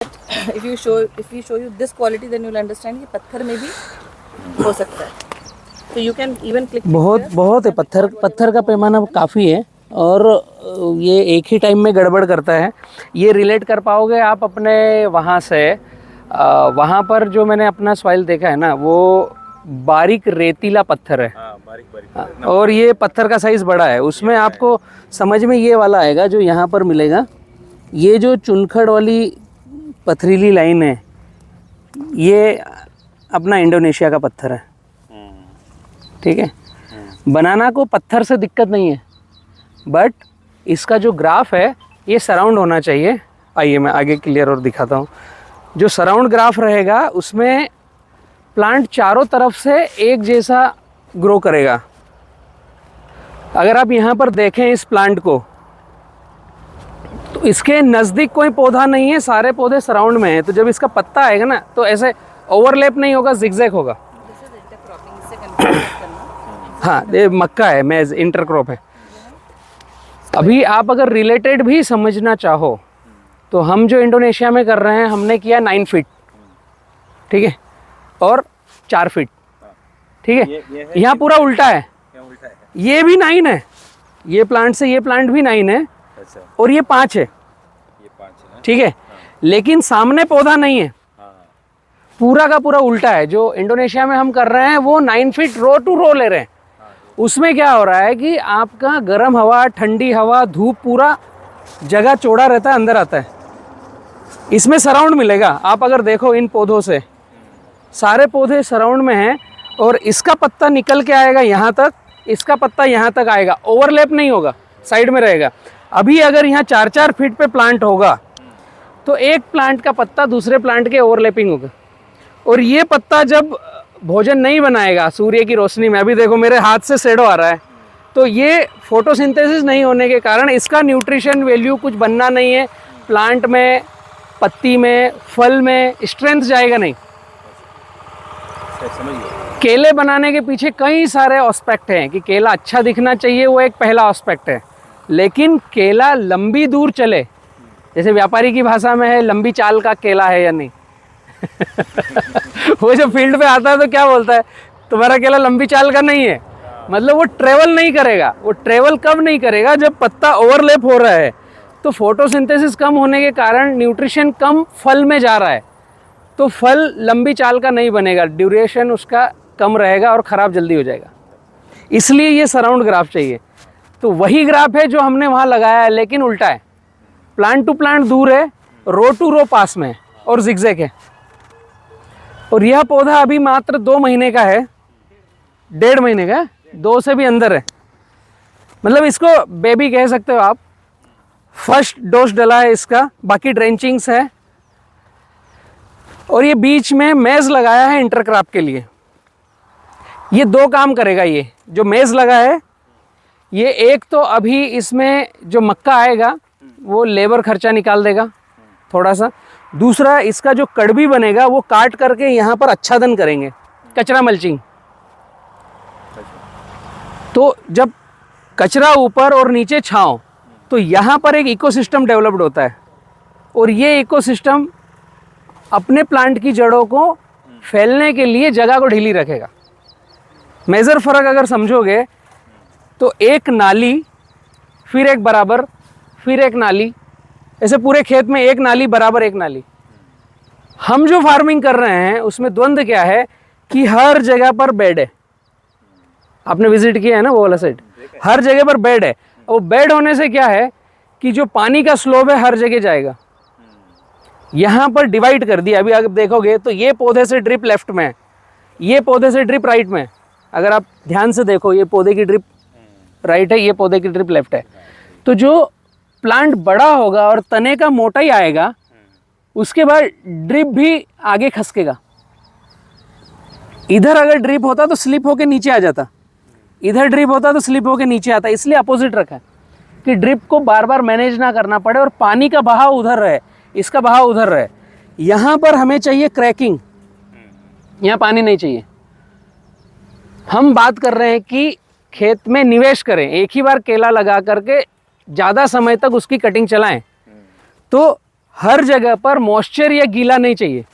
if you show you this quality, then you'll understand कि पत्थर में भी हो सकता है. So you can even click. बहुत है. पत्थर का पैमाना काफ़ी है और ये एक ही टाइम में गड़बड़ करता है. ये रिलेट कर पाओगे आप अपने वहाँ से. वहाँ पर जो मैंने अपना सॉइल देखा है ना, वो बारीक रेतीला पत्थर है. बारीक. और ये पत्थर का साइज़ बड़ा है. उसमें आपको समझ में ये वाला आएगा जो यहाँ पर मिलेगा. ये जो चुनखड़ वाली पथरीली लाइन है, ये अपना इंडोनेशिया का पत्थर है. ठीक है. बनाना को पत्थर से दिक्कत नहीं है, बट इसका जो ग्राफ है ये सराउंड होना चाहिए. आइए मैं आगे क्लियर और दिखाता हूँ. जो सराउंड ग्राफ रहेगा उसमें प्लांट चारों तरफ से एक जैसा ग्रो करेगा. अगर आप यहाँ पर देखें इस प्लांट को, तो इसके नज़दीक कोई पौधा नहीं है, सारे पौधे सराउंड में हैं. तो जब इसका पत्ता आएगा ना, तो ऐसे ओवरलैप नहीं होगा, जिगजैग होगा. हाँ, ये मक्का है, मेज इंटरक्रॉप है. अभी आप अगर रिलेटेड भी समझना चाहो तो हम जो इंडोनेशिया में कर रहे हैं, हमने किया 9 फीट. ठीक है. और 4 फीट. ठीक है. यहाँ पूरा उल्टा है. ये भी 9 है. ये प्लांट से ये प्लांट भी 9 है. और ये 5 है. ठीक है. लेकिन सामने पौधा नहीं है. पूरा का पूरा उल्टा है. जो इंडोनेशिया में हम कर रहे हैं वो 9 फीट रो टू रो ले रहे हैं. उसमें क्या हो रहा है कि आपका गर्म हवा, ठंडी हवा, धूप, पूरा जगह चौड़ा रहता है, अंदर आता है. इसमें सराउंड मिलेगा. आप अगर देखो इन पौधों से, सारे पौधे सराउंड में हैं. और इसका पत्ता निकल के आएगा यहाँ तक, इसका पत्ता यहाँ तक आएगा. ओवरलैप नहीं होगा, साइड में रहेगा. अभी अगर यहाँ 4-4 फीट पे प्लांट होगा तो एक प्लांट का पत्ता दूसरे प्लांट के ओवरलैपिंग होगा. और ये पत्ता जब भोजन नहीं बनाएगा सूर्य की रोशनी में, अभी देखो मेरे हाथ से शेडो आ रहा है, तो ये फोटोसिंथेसिस नहीं होने के कारण इसका न्यूट्रिशन वैल्यू कुछ बनना नहीं है. प्लांट में, पत्ती में, फल में स्ट्रेंथ जाएगा नहीं. केले बनाने के पीछे कई सारे एस्पेक्ट हैं कि केला अच्छा दिखना चाहिए, वो एक पहला एस्पेक्ट है. लेकिन केला लंबी दूर चले, जैसे व्यापारी की भाषा में है, लंबी चाल का केला है या नहीं. वो जो फील्ड पे आता है तो क्या बोलता है, तुम्हारा केला लंबी चाल का नहीं है. मतलब वो ट्रेवल नहीं करेगा. वो ट्रेवल कब नहीं करेगा, जब पत्ता ओवरलैप हो रहा है. तो फोटोसिंथेसिस कम होने के कारण न्यूट्रिशन कम फल में जा रहा है, तो फल लंबी चाल का नहीं बनेगा, ड्यूरेशन उसका कम रहेगा और ख़राब जल्दी हो जाएगा. इसलिए ये सराउंड ग्राफ चाहिए. तो वही ग्राफ है जो हमने वहाँ लगाया है, लेकिन उल्टा है. प्लांट टू प्लांट दूर है, रो टू रो पास में है और जिगजैग है. और यह पौधा अभी मात्र 2 महीने का है, 1.5 महीने का, 2 से भी अंदर है. मतलब इसको बेबी कह सकते हो आप. फर्स्ट डोज डला है इसका, बाकी ड्रेंचिंग्स है. और ये बीच में मेज़ लगाया है इंटरक्रॉप के लिए. ये 2 काम करेगा. ये जो मेज़ लगा है, ये एक तो अभी इसमें जो मक्का आएगा वो लेबर खर्चा निकाल देगा थोड़ा सा. दूसरा, इसका जो कड़बी बनेगा वो काट करके यहाँ पर आच्छादन करेंगे, कचरा मल्चिंग. तो जब कचरा ऊपर और नीचे छांव, तो यहाँ पर एक इकोसिस्टम डेवलप्ड होता है. और ये इकोसिस्टम अपने प्लांट की जड़ों को फैलने के लिए जगह को ढीली रखेगा. मेजर फ़र्क अगर समझोगे तो एक नाली, फिर एक बराबर, फिर एक नाली, ऐसे पूरे खेत में एक नाली बराबर एक नाली. हम जो फार्मिंग कर रहे हैं उसमें द्वंद्व क्या है कि हर जगह पर बेड है. आपने विजिट किया है ना वो वाला साइड, हर जगह पर बेड है. वो बेड होने से क्या है कि जो पानी का स्लोप है हर जगह जाएगा. यहाँ पर डिवाइड कर दिया. अभी अगर देखोगे तो ये पौधे से ड्रिप लेफ्ट में है, ये पौधे से ड्रिप राइट में है. अगर आप ध्यान से देखो, ये पौधे की ड्रिप राइट है, ये पौधे की ड्रिप लेफ्ट है. तो जो प्लांट बड़ा होगा और तने का मोटाई आएगा, उसके बाद ड्रिप भी आगे खसकेगा. इधर अगर ड्रिप होता तो स्लिप होके नीचे आ जाता, इधर ड्रिप होता तो स्लिप होके नीचे आता. इसलिए अपोजिट रखा है कि ड्रिप को बार बार मैनेज ना करना पड़े और पानी का बहाव उधर रहे, इसका बहाव उधर रहे. यहाँ पर हमें चाहिए क्रैकिंग, यहाँ पानी नहीं चाहिए. हम बात कर रहे हैं कि खेत में निवेश करें, एक ही बार केला लगा करके ज़्यादा समय तक उसकी कटिंग चलाएं. तो हर जगह पर मॉइस्चर या गीला नहीं चाहिए।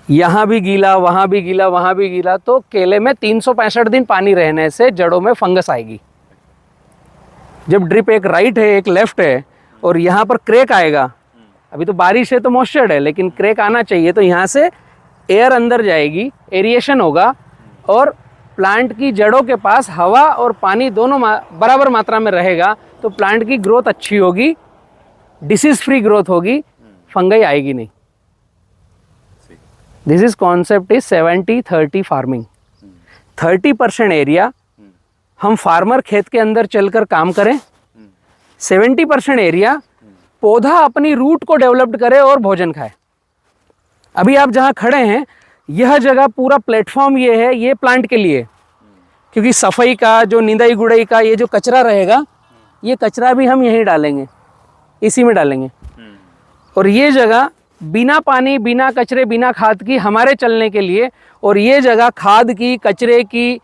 यहाँ भी गीला, वहाँ भी गीला, वहाँ भी गीला, तो केले में 365 दिन पानी रहने से जड़ों में फंगस आएगी। जब ड्रिप एक राइट है एक लेफ्ट है और यहाँ पर क्रैक आएगा, अभी तो बारिश है तो मॉइस्चर है, लेकिन क्रैक आना चाहिए, तो यहाँ से एयर अंदर जाएगी, एरिएशन होगा और प्लांट की जड़ों के पास हवा और पानी दोनों बराबर मात्रा में रहेगा, तो प्लांट की ग्रोथ अच्छी होगी, डिसीज फ्री ग्रोथ होगी, फंगई आएगी नहीं। This is concept is 70-30 farming. 30% area हम फार्मर खेत के अंदर चलकर काम करें, 70% एरिया पौधा अपनी रूट को डेवलप करे और भोजन खाए। अभी आप जहाँ खड़े हैं यह जगह पूरा प्लेटफॉर्म ये है, ये प्लांट के लिए, क्योंकि सफाई का जो निंदाई गुड़ाई का ये जो कचरा रहेगा, ये कचरा भी हम यहीं डालेंगे, इसी में डालेंगे। और ये जगह बिना पानी, बिना कचरे, बिना खाद की हमारे चलने के लिए, और ये जगह खाद की, कचरे की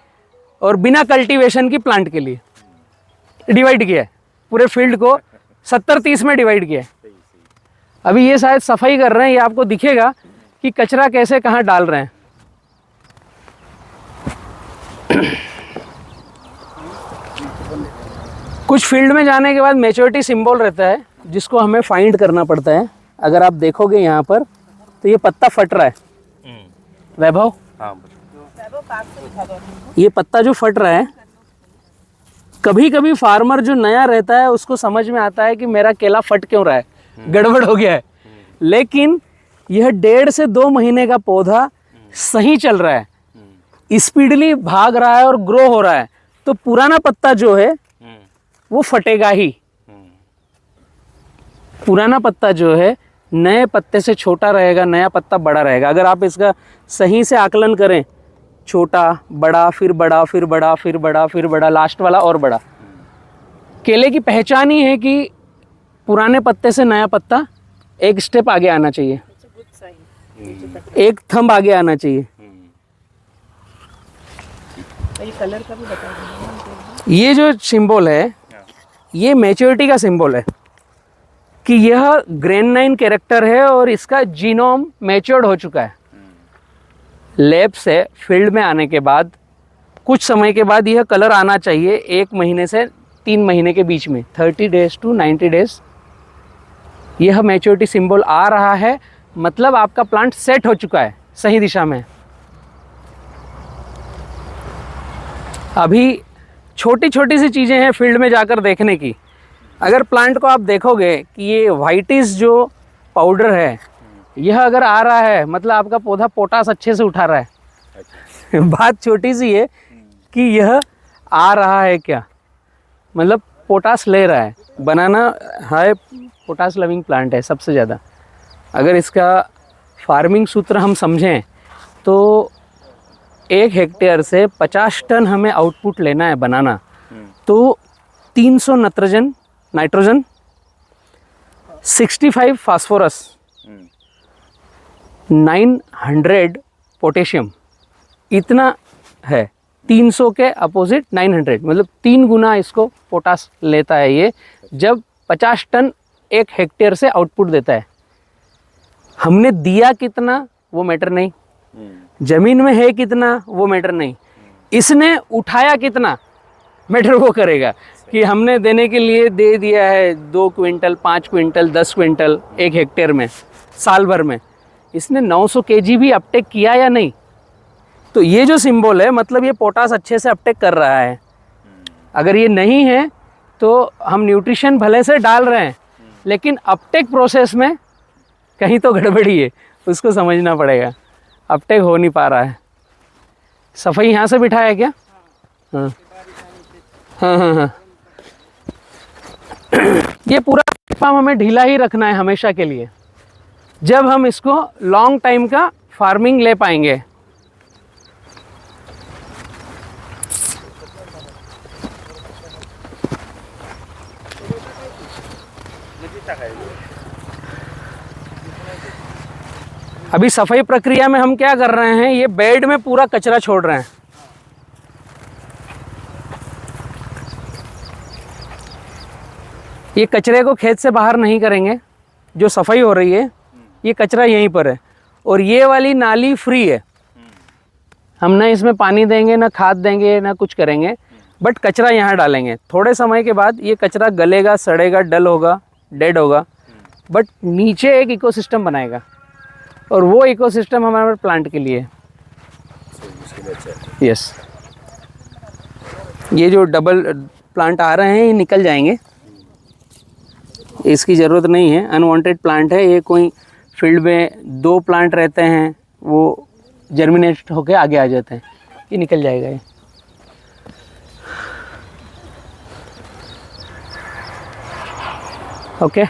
और बिना कल्टीवेशन की प्लांट के लिए डिवाइड किया है। पूरे फील्ड को 70-30 में डिवाइड किया है। अभी ये शायद सफाई कर रहे हैं, ये आपको दिखेगा कि कचरा कैसे कहाँ डाल रहे हैं। कुछ फील्ड में जाने के बाद मैच्योरिटी सिंबल रहता है जिसको हमें फाइंड करना पड़ता है। अगर आप देखोगे यहाँ पर तो ये पत्ता फट रहा है। वैभव, ये पत्ता जो फट रहा है, कभी कभी फार्मर जो नया रहता है उसको समझ में आता है कि मेरा केला फट क्यों रहा है, गड़बड़ हो गया है। लेकिन यह 1.5 से 2 महीने का पौधा सही चल रहा है, स्पीडली भाग रहा है और ग्रो हो रहा है, तो पुराना पत्ता जो है वो फटेगा ही। पुराना पत्ता जो है नए पत्ते से छोटा रहेगा, नया पत्ता बड़ा रहेगा। अगर आप इसका सही से आकलन करें, छोटा, बड़ा, फिर बड़ा, फिर बड़ा, फिर बड़ा, फिर बड़ा, लास्ट वाला और बड़ा। केले की पहचान ही है कि पुराने पत्ते से नया पत्ता एक स्टेप आगे आना चाहिए, एक थंब आगे आना चाहिए। ये कलर का भी बता दो। ये जो सिंबल है ये मैच्योरिटी का सिंबल है कि यह ग्रेनाइन कैरेक्टर है और इसका जीनोम मैच्योर्ड हो चुका है। लैब से फील्ड में आने के बाद कुछ समय के बाद यह कलर आना चाहिए, 1 महीने से 3 महीने के बीच में, 30 डेज टू 90 डेज। यह मैच्योरिटी सिंबल आ रहा है, मतलब आपका प्लांट सेट हो चुका है, सही दिशा में। अभी छोटी छोटी सी चीज़ें हैं फील्ड में जाकर देखने की। अगर प्लांट को आप देखोगे कि ये वाइटिस जो पाउडर है यह अगर आ रहा है, मतलब आपका पौधा पोटास अच्छे से उठा रहा है। बात छोटी सी है कि यह आ रहा है क्या, मतलब पोटास ले रहा है। बनाना हाई पोटास लविंग प्लांट है सबसे ज़्यादा। अगर इसका फार्मिंग सूत्र हम समझें तो 1 हेक्टेयर से 50 टन हमें आउटपुट लेना है बनाना, तो 300 नाइट्रोजन, 65 फास्फोरस, 900 पोटेशियम, इतना है। 300 के अपोजिट 900, मतलब 3 गुना इसको पोटास लेता है ये, जब 50 टन 1 हेक्टेयर से आउटपुट देता है। हमने दिया कितना वो मैटर नहीं, जमीन में है कितना वो मैटर नहीं, इसने उठाया कितना मैटर वो करेगा। कि हमने देने के लिए दे दिया है 2 क्विंटल, 5 क्विंटल, 10 क्विंटल 1 हेक्टेयर में साल भर में, इसने 900 केजी भी अपटेक किया या नहीं। तो ये जो सिंबल है मतलब ये पोटास अच्छे से अपटेक कर रहा है। अगर ये नहीं है तो हम न्यूट्रिशन भले से डाल रहे हैं लेकिन अपटेक प्रोसेस में कहीं तो गड़बड़ी है, उसको समझना पड़ेगा। अपटेक हो नहीं पा रहा है। सफाई यहाँ से बिठाया है क्या? हाँ हाँ हाँ हाँ। ये पूरा प्लेटफॉर्म हमें ढीला ही रखना है हमेशा के लिए, जब हम इसको लॉन्ग टाइम का फार्मिंग ले पाएंगे। अभी सफाई प्रक्रिया में हम क्या कर रहे हैं, ये बेड में पूरा कचरा छोड़ रहे हैं। ये कचरे को खेत से बाहर नहीं करेंगे, जो सफाई हो रही है ये कचरा यहीं पर है, और ये वाली नाली फ्री है। हम ना इसमें पानी देंगे, ना खाद देंगे, ना कुछ करेंगे, बट कचरा यहाँ डालेंगे। थोड़े समय के बाद ये कचरा गलेगा, सड़ेगा, डल होगा, डेड होगा, बट नीचे एक इकोसिस्टम बनाएगा, और वो इकोसिस्टम हमारे प्लांट के लिए है। यस, ये जो डबल प्लांट आ रहे हैं ये निकल जाएंगे, इसकी ज़रूरत नहीं है, अनवांटेड प्लांट है ये। कोई फील्ड में 2 प्लांट रहते हैं, वो जर्मिनेट होके आगे आ जाते हैं, ये निकल जाएगा ये। ओके।